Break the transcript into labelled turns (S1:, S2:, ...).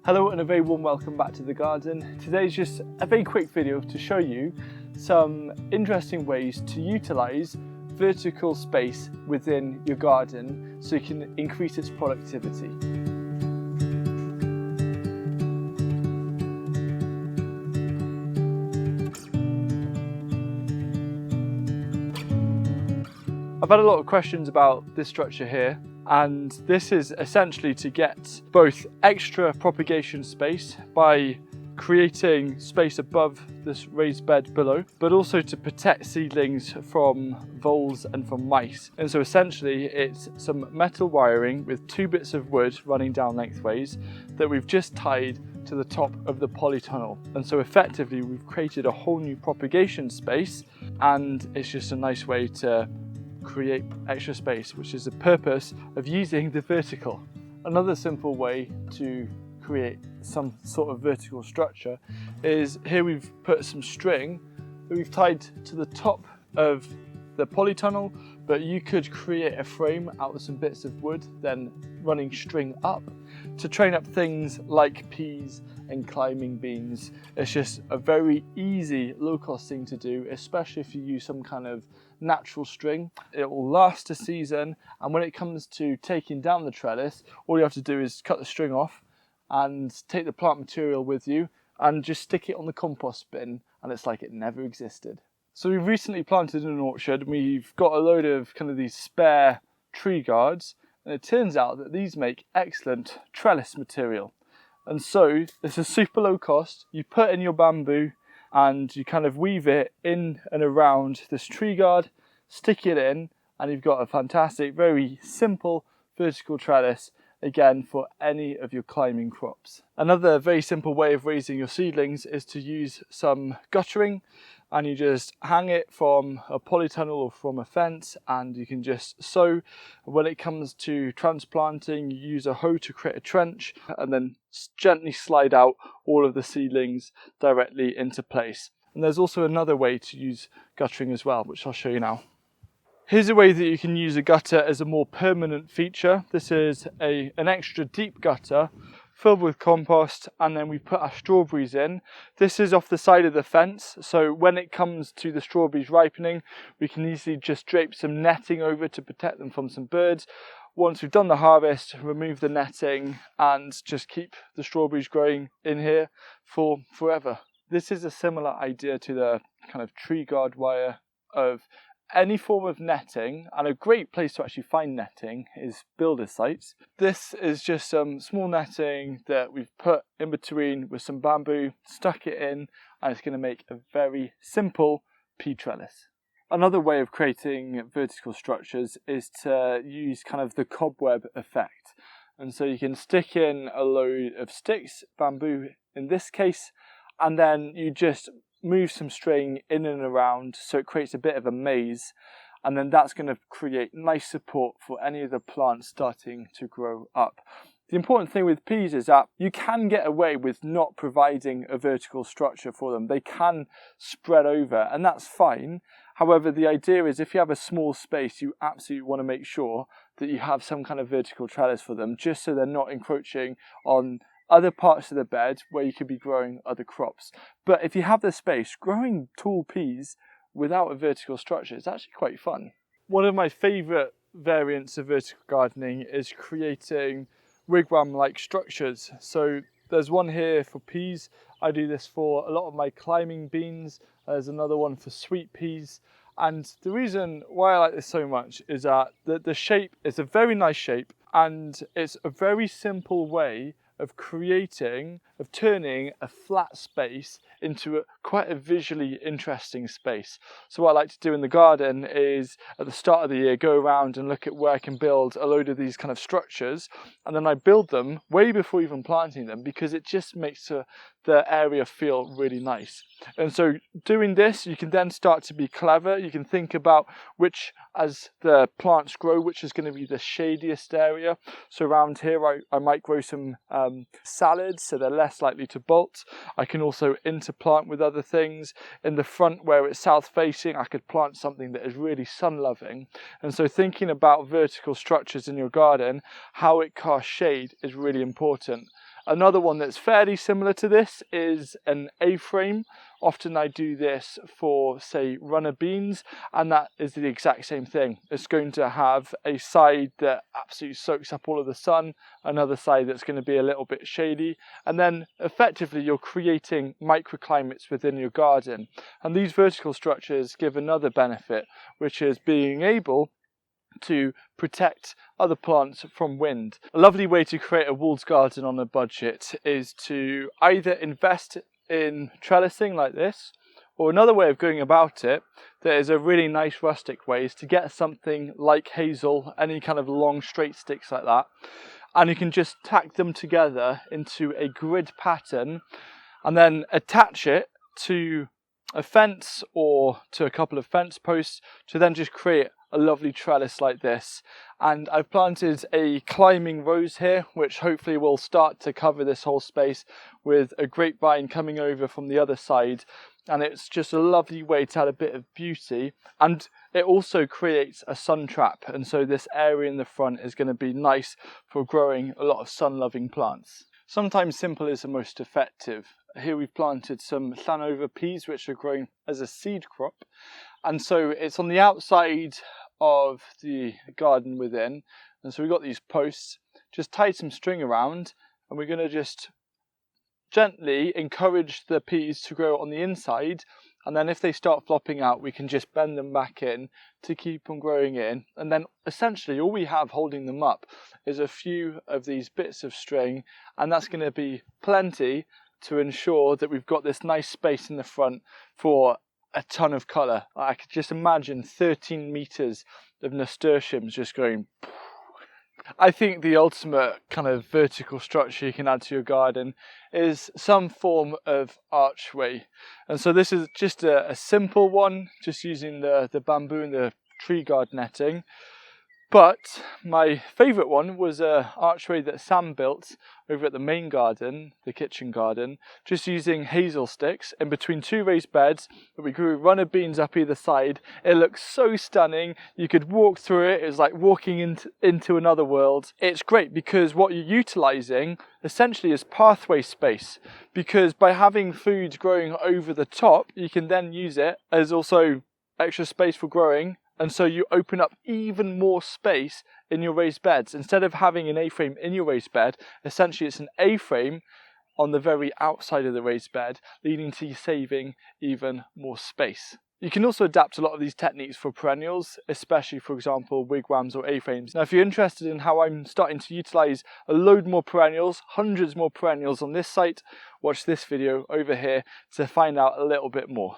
S1: Hello and a very warm welcome back to the garden. Today's just a very quick video to show you some interesting ways to utilise vertical space within your garden so you can increase its productivity. I've had a lot of questions about this structure here, and this is essentially to get both extra propagation space by creating space above this raised bed below, but also to protect seedlings from voles and from mice. And so essentially it's some metal wiring with 2 bits of wood running down lengthways that we've just tied to the top of the polytunnel. And so effectively we've created a whole new propagation space, and it's just a nice way to create extra space, which is the purpose of using the vertical. Another simple way to create some sort of vertical structure is here we've put some string that we've tied to the top of the polytunnel, but you could create a frame out of some bits of wood, then running string up to train up things like peas and climbing beans. It's just a very easy, low-cost thing to do, especially if you use some kind of natural string. It will last a season, and when it comes to taking down the trellis, all you have to do is cut the string off and take the plant material with you and just stick it on the compost bin, and it's like it never existed. So we've recently planted in an orchard, and we've got a load of kind of these spare tree guards, and it turns out that these make excellent trellis material. And so this is super low cost. You put in your bamboo and you kind of weave it in and around this tree guard, stick it in, and you've got a fantastic, very simple vertical trellis, again for any of your climbing crops. Another very simple way of raising your seedlings is to use some guttering, and you just hang it from a polytunnel or from a fence, and you can just sow. When it comes to transplanting, you use a hoe to create a trench and then gently slide out all of the seedlings directly into place. And there's also another way to use guttering as well, which I'll show you now. Here's a way that you can use a gutter as a more permanent feature. This is an extra deep gutter filled with compost, and then we put our strawberries in. This is off the side of the fence, so when it comes to the strawberries ripening, we can easily just drape some netting over to protect them from some birds. Once we've done the harvest, remove the netting and just keep the strawberries growing in here for forever. This is a similar idea to the kind of tree guard wire of any form of netting, and a great place to actually find netting is builder sites. This is just some small netting that we've put in between with some bamboo, stuck it in, and it's going to make a very simple pea trellis. Another way of creating vertical structures is to use kind of the cobweb effect. And so you can stick in a load of sticks, bamboo in this case, and then you just move some string in and around so it creates a bit of a maze, and then that's going to create nice support for any of the plants starting to grow up. The important thing with peas is that you can get away with not providing a vertical structure for them. They can spread over, and that's fine. However, the idea is if you have a small space, you absolutely want to make sure that you have some kind of vertical trellis for them, just so they're not encroaching on other parts of the bed where you could be growing other crops. But if you have the space, growing tall peas without a vertical structure is actually quite fun. One of my favourite variants of vertical gardening is creating wigwam-like structures. So there's one here for peas. I do this for a lot of my climbing beans. There's another one for sweet peas. And the reason why I like this so much is that the shape is a very nice shape, and it's a very simple way of turning a flat space into quite a visually interesting space. So what I like to do in the garden is at the start of the year go around and look at where I can build a load of these kind of structures, and then I build them way before even planting them, because it just makes the area feel really nice. And so doing this, you can then start to be clever. You can think about which, as the plants grow, which is going to be the shadiest area. So around here I might grow some salads, so they're less likely to bolt. I can also interplant with other things. In the front where it's south facing, I could plant something that is really sun loving. And so thinking about vertical structures in your garden, how it casts shade is really important. Another one that's fairly similar to this is an A-frame. Often I do this for, say, runner beans, and that is the exact same thing. It's going to have a side that absolutely soaks up all of the sun, another side that's going to be a little bit shady, and then effectively you're creating microclimates within your garden. And these vertical structures give another benefit, which is being able to protect other plants from wind. A lovely way to create a walled garden on a budget is to either invest in trellising like this, or another way of going about it that is a really nice rustic way is to get something like hazel, any kind of long straight sticks like that, and you can just tack them together into a grid pattern and then attach it to a fence or to a couple of fence posts to then just create a lovely trellis like this. And I've planted a climbing rose here, which hopefully will start to cover this whole space, with a grapevine coming over from the other side. And it's just a lovely way to add a bit of beauty, and it also creates a sun trap, and so this area in the front is going to be nice for growing a lot of sun-loving plants. Sometimes simple is the most effective. Here we've planted some Llanover peas, which are growing as a seed crop, and so it's on the outside of the garden within, and so we've got these posts, just tied some string around, and we're going to just gently encourage the peas to grow on the inside, and then if they start flopping out we can just bend them back in to keep them growing in, and then essentially all we have holding them up is a few of these bits of string, and that's going to be plenty to ensure that we've got this nice space in the front for a ton of colour. I could just imagine 13 metres of nasturtiums just going. I think the ultimate kind of vertical structure you can add to your garden is some form of archway. And so this is just a simple one, just using the bamboo and the tree guard netting. But my favourite one was an archway that Sam built over at the main garden, the kitchen garden, just using hazel sticks in between two raised beds that we grew runner beans up either side. It looks so stunning. You could walk through it. It's like walking into another world. It's great because what you're utilising essentially is pathway space, because by having food growing over the top, you can then use it as also extra space for growing. And so you open up even more space in your raised beds. Instead of having an A-frame in your raised bed, essentially it's an A-frame on the very outside of the raised bed, leading to you saving even more space. You can also adapt a lot of these techniques for perennials, especially, for example, wigwams or A-frames. Now, if you're interested in how I'm starting to utilise a load more perennials, hundreds more perennials on this site, watch this video over here to find out a little bit more.